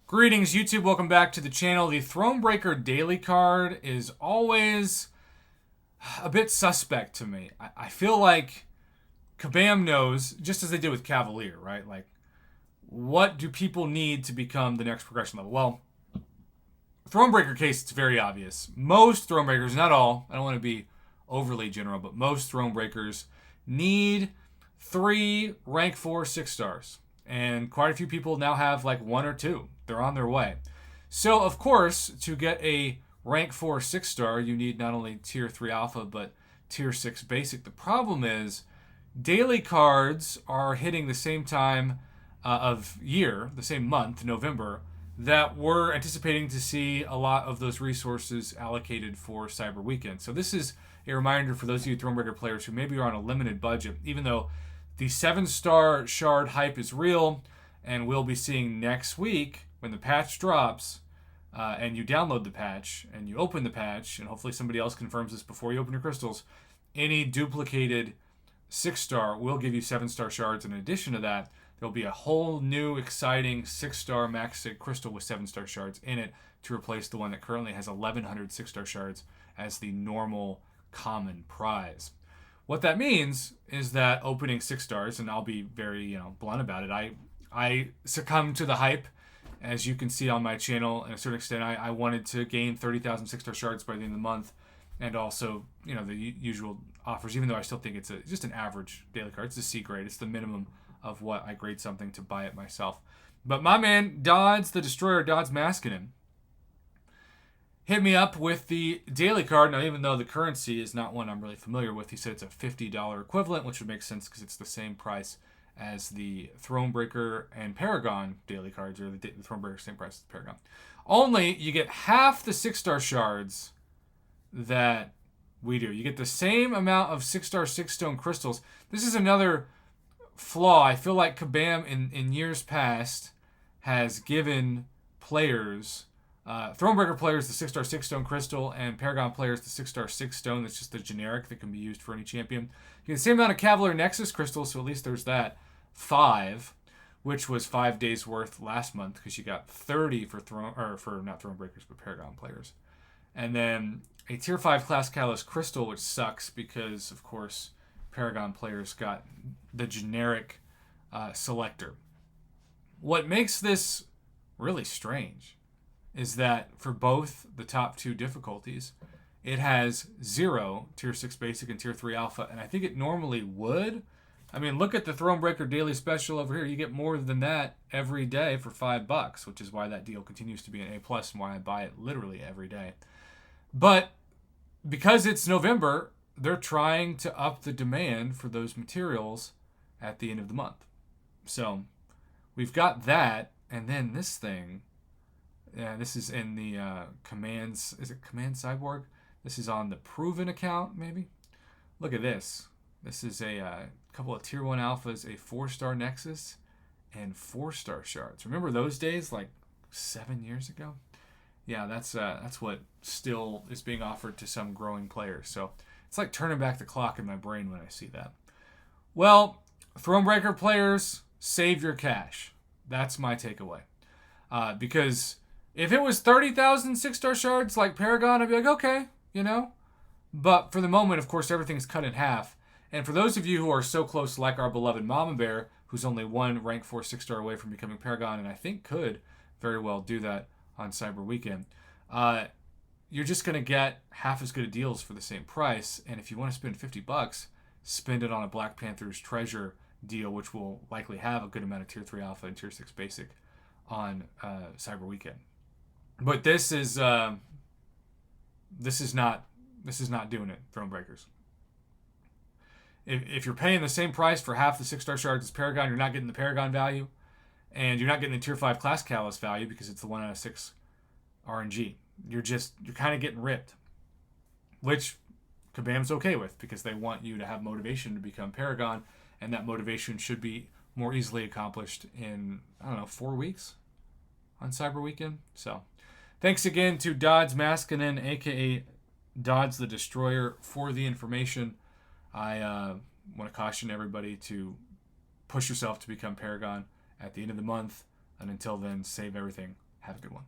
Greetings, YouTube. Welcome back to the channel. The Thronebreaker daily card is always a bit suspect to me. I feel like Kabam knows, just as they did with Cavalier, right? Like, what do people need to become the next progression level? Well, Thronebreaker case, it's very obvious. Most Thronebreakers, not all, I don't want to be overly general, but most Thronebreakers need 3 rank 4 6 stars. And quite a few people now have like 1 or 2. They're on their way. So, of course, to get a rank 4 6 star, you need not only tier 3 alpha, but tier 6 basic. The problem is daily cards are hitting the same time of year, the same month, November, that we're anticipating to see a lot of those resources allocated for Cyber Weekend. So this is a reminder for those of you Thronebreaker players who maybe are on a limited budget, even though the 7-star shard hype is real, and we'll be seeing next week when the patch drops, and you download the patch, and you open the patch, and hopefully somebody else confirms this before you open your crystals, any duplicated 6-star will give you 7-star shards. In addition to that, there'll be a whole new exciting 6-star max sig crystal with 7-star shards in it to replace the one that currently has 1,100 6-star shards as the normal common prize. What that means is that opening 6 stars, and I'll be very blunt about it, I succumbed to the hype. As you can see on my channel, in a certain extent, I wanted to gain 30,000 6-star shards by the end of the month, and also the usual offers. Even though I still think it's just an average daily card, it's a C grade. It's the minimum of what I grade something to buy it myself. But my man Dodds the Destroyer, Dodds Maskinen, hit me up with the daily card. Now, even though the currency is not one I'm really familiar with, he said it's a $50 equivalent, which would make sense because it's the same price as the Thronebreaker and Paragon daily cards, or the Thronebreaker same price as the Paragon. Only you get half the 6-star shards that we do. You get the same amount of 6-star 6-stone crystals. This is another flaw. I feel like Kabam in years past has given players, Thronebreaker players, the 6-star 6-stone crystal, and Paragon players the 6-star 6-stone. That's just the generic that can be used for any champion. You get the same amount of Cavalier Nexus crystals, so at least there's that. 5, which was 5 days worth last month, because you got 30 for not Thronebreakers, but Paragon players. And then a tier 5 class catalyst crystal, which sucks because, of course, Paragon players got the generic selector. What makes this really strange is that for both the top 2 difficulties, it has 0 tier 6 basic and tier 3 alpha, and I think it normally would. I mean, look at the Thronebreaker daily special over here. You get more than that every day for $5, which is why that deal continues to be an A+, and why I buy it literally every day. But because it's November, they're trying to up the demand for those materials at the end of the month. So we've got that, and then this thing. Yeah, this is in the commands. Is it Command Cyborg? This is on the Proven account, maybe. Look at this. This is a couple of tier 1 alphas, a 4-star Nexus, and 4-star shards. Remember those days, like 7 years ago? Yeah, that's what still is being offered to some growing players. So it's like turning back the clock in my brain when I see that. Well, Thronebreaker players, save your cash. That's my takeaway. Because if it was 30,000 6-star shards like Paragon, I'd be like, okay, But for the moment, of course, everything's cut in half. And for those of you who are so close, like our beloved Mama Bear, who's only 1 rank 4 6-star away from becoming Paragon, and I think could very well do that on Cyber Weekend, you're just going to get half as good of deals for the same price. And if you want to spend $50, spend it on a Black Panther's Treasure deal, which will likely have a good amount of tier 3 alpha and tier 6 basic on Cyber Weekend. But this is not doing it, Thronebreakers. If you're paying the same price for half the 6-star shards as Paragon, you're not getting the Paragon value, and you're not getting the tier 5 class catalyst value because it's the 1 out of 6 RNG. You're kind of getting ripped, which Kabam's okay with because they want you to have motivation to become Paragon, and that motivation should be more easily accomplished in 4 weeks on Cyber Weekend. So thanks again to Dodds Maskinen, aka Dodds the Destroyer, for the information. I want to caution everybody to push yourself to become Paragon at the end of the month, and until then, save everything. Have a good one.